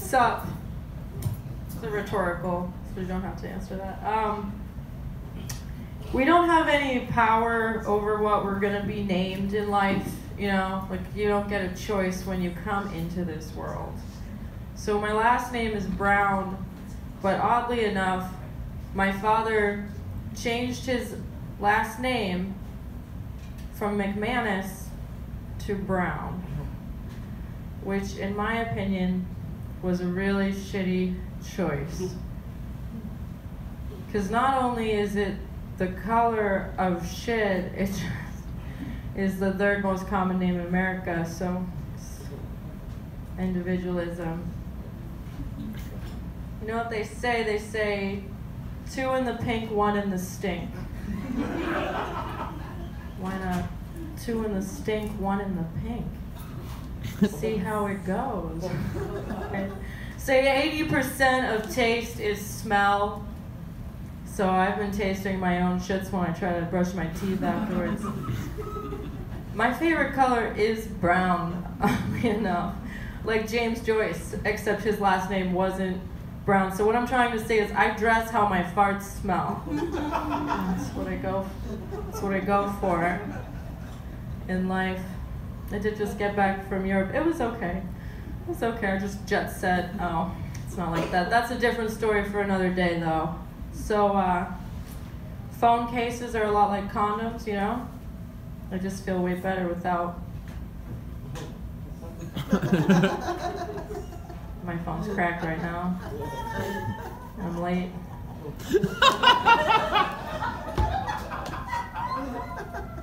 Sup. It's a rhetorical, so you don't have to answer that. We don't have any power over what we're going to be named in life, you know? Like, you don't get a choice when you come into this world. So my last name is Brown, but oddly enough, my father changed his last name from McManus to Brown, which in my opinion was a really shitty choice. Because not only is it the color of shit, it just is the third most common name in America, so individualism. You know what they say? They say, 2 in the pink, 1 in the stink. Why not 2 in the stink, 1 in the pink? See how it goes. Okay. Say 80% of taste is smell. So I've been tasting my own shits when I try to brush my teeth afterwards. My favorite color is brown, oddly enough. Like James Joyce, except his last name wasn't Brown. So what I'm trying to say is I dress how my farts smell. That's what I go for in life. I did just get back from Europe. It was okay. It was okay. I just jet set. Oh, it's not like that. That's a different story for another day, though. So, phone cases are a lot like condoms, you know? I just feel way better without. My phone's cracked right now. I'm late.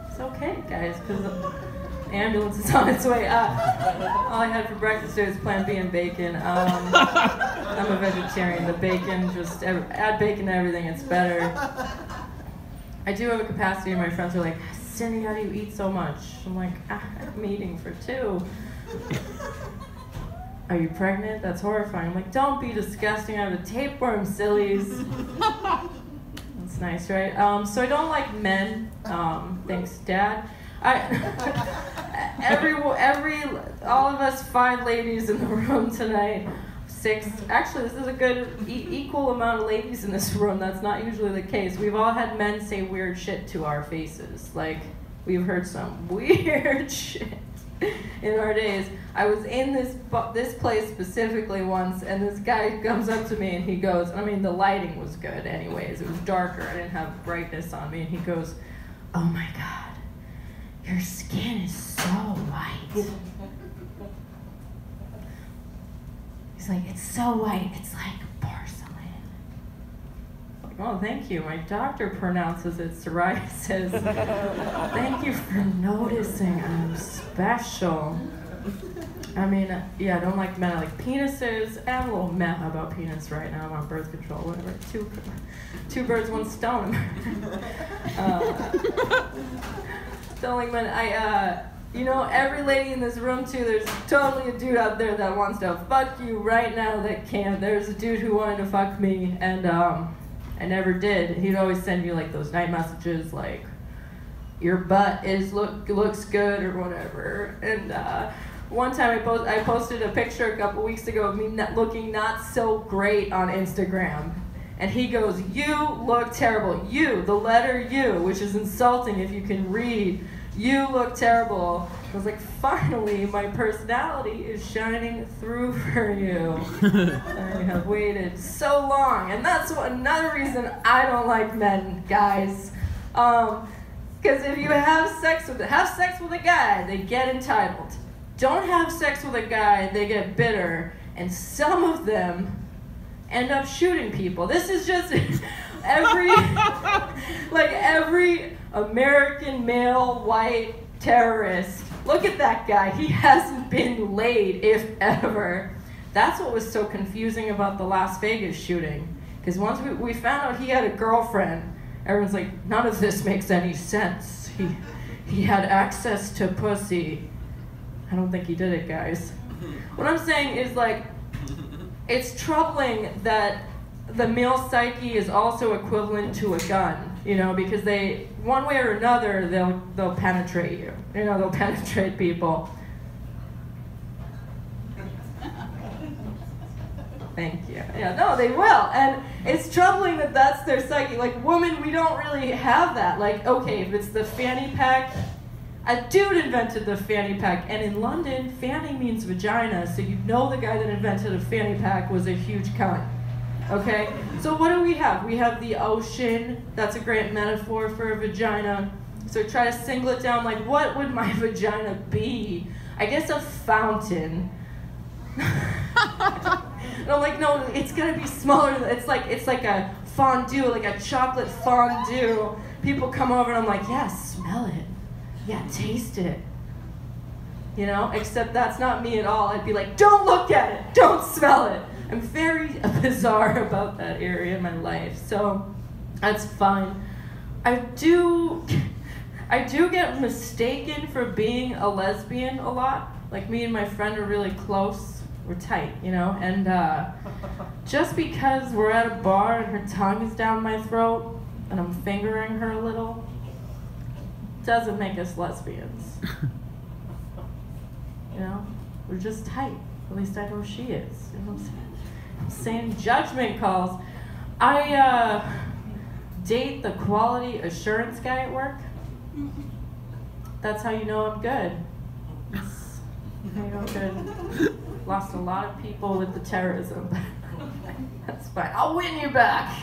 It's okay, guys, because the ambulance is on its way up. All I had for breakfast today was Plan B and bacon. I'm a vegetarian. The bacon, just add bacon to everything, it's better. I do have a capacity, and my friends are like, Cindy, how do you eat so much? I'm like, I'm eating for 2. Are you pregnant? That's horrifying. I'm like, don't be disgusting. I have a tapeworm, sillies. That's nice, right? So I don't like men. Thanks, Dad. All of us 5 ladies in the room tonight, 6. Actually, this is a good equal amount of ladies in this room. That's not usually the case. We've all had men say weird shit to our faces. Like, we've heard some weird shit in our days. I was in this place specifically once, and this guy comes up to me and he goes, I mean, the lighting was good anyways. It was darker. I didn't have brightness on me. And he goes, oh my God, your skin is so white. He's like, it's so white, it's like porcelain. Like, oh, thank you. My doctor pronounces it psoriasis. Thank you for noticing. I'm special. I mean, yeah, I don't like men. I like penises. I'm a little meh about penis right now. I'm on birth control, whatever. Two birds, one stone. Don't like men. You know, every lady in this room, too, there's totally a dude out there that wants to fuck you right now that can't. There's a dude who wanted to fuck me, and I never did. He'd always send you, like, those night messages, like, your butt looks good, or whatever. And one time I posted a picture a couple weeks ago of me looking not so great on Instagram. And he goes, you look terrible. You, the letter U, which is insulting if you can read. You look terrible. I was like, finally, my personality is shining through for you. I have waited so long. And that's another reason I don't like men, guys. Because if you have sex with a guy, they get entitled. Don't have sex with a guy, they get bitter. And some of them end up shooting people. This is just every American male white terrorist. Look at that guy. He hasn't been laid, if ever. That's what was so confusing about the Las Vegas shooting. Because once we found out he had a girlfriend, everyone's like, none of this makes any sense. He had access to pussy. I don't think he did it, guys. What I'm saying is, like, it's troubling that the male psyche is also equivalent to a gun, you know, because they, one way or another, they'll penetrate you. You know, they'll penetrate people. Thank you. Yeah, no, they will. And it's troubling that that's their psyche. Like, women, we don't really have that. Like, okay, if it's the fanny pack, a dude invented the fanny pack. And in London, fanny means vagina. So you know the guy that invented a fanny pack was a huge cunt. Okay? So what do we have? We have the ocean. That's a great metaphor for a vagina. So try to single it down. Like, what would my vagina be? I guess a fountain. And I'm like, no, it's gonna be smaller. It's like a fondue, like a chocolate fondue. People come over and I'm like, yeah, smell it. Yeah, taste it. You know, except that's not me at all. I'd be like, don't look at it, don't smell it. I'm very bizarre about that area in my life, so that's fine. I do get mistaken for being a lesbian a lot. Like, me and my friend are really close. We're tight, you know? And just because we're at a bar and her tongue is down my throat and I'm fingering her a little, doesn't make us lesbians. You know? We're just tight. At least I know she is. You know what I'm saying? I'm saying judgment calls. I date the quality assurance guy at work. That's how you know I'm good. That's how you know I'm good. Lost a lot of people with the terrorism. That's fine. I'll win you back.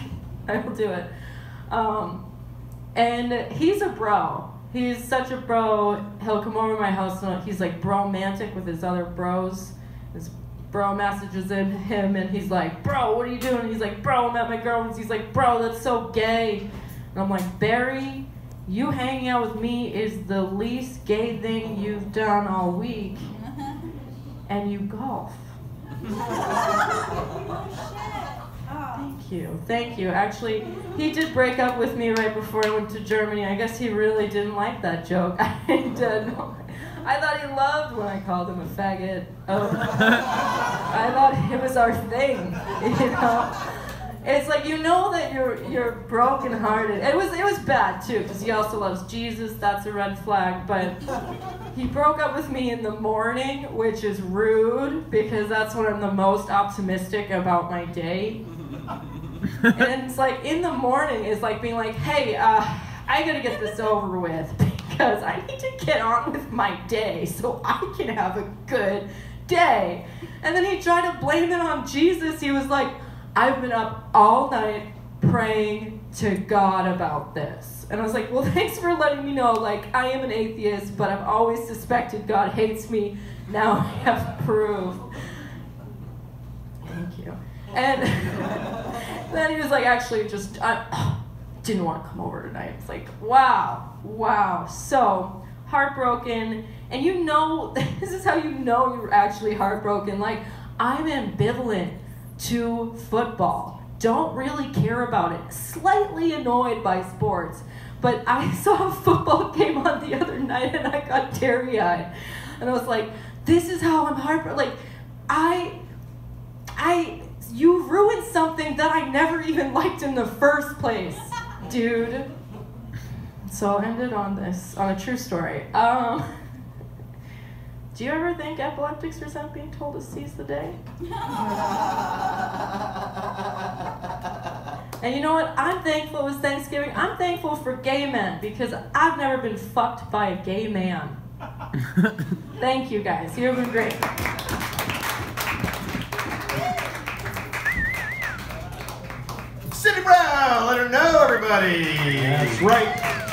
I will do it. And he's a bro. He's such a bro. He'll come over to my house and he's like bromantic with his other bros. His bro messages him and he's like, bro, what are you doing? And he's like, bro, I'm at my girlfriend's. He's like, bro, that's so gay. And I'm like, Barry, you hanging out with me is the least gay thing you've done all week. And you golf. Thank you. Actually, he did break up with me right before I went to Germany. I guess he really didn't like that joke. I thought he loved when I called him a faggot. I thought it was our thing, you know? It's like, you know that you're brokenhearted. It was bad too, because he also loves Jesus. That's a red flag. But he broke up with me in the morning, which is rude because that's when I'm the most optimistic about my day. And it's like in the morning is like being like, hey, I gotta get this over with because I need to get on with my day so I can have a good day. And then he tried to blame it on Jesus. He was like, I've been up all night praying to God about this. And I was like, well, thanks for letting me know. Like, I am an atheist, but I've always suspected God hates me. Now I have proof. Thank you. And then he was like, actually, just, I didn't want to come over tonight. It's like, wow. So heartbroken. And you know, this is how you know you're actually heartbroken. Like, I'm ambivalent to football. Don't really care about it. Slightly annoyed by sports. But I saw a football game on the other night and I got teary-eyed. And I was like, this is how I'm heartbroken. Like, you ruined something that I never even liked in the first place, dude. So I'll end it on a true story. Do you ever think epileptics resent being told to seize the day? And you know what? I'm thankful it was Thanksgiving. I'm thankful for gay men because I've never been fucked by a gay man. Thank you guys. You've been great. Cindi Brown, let her know, everybody. That's right.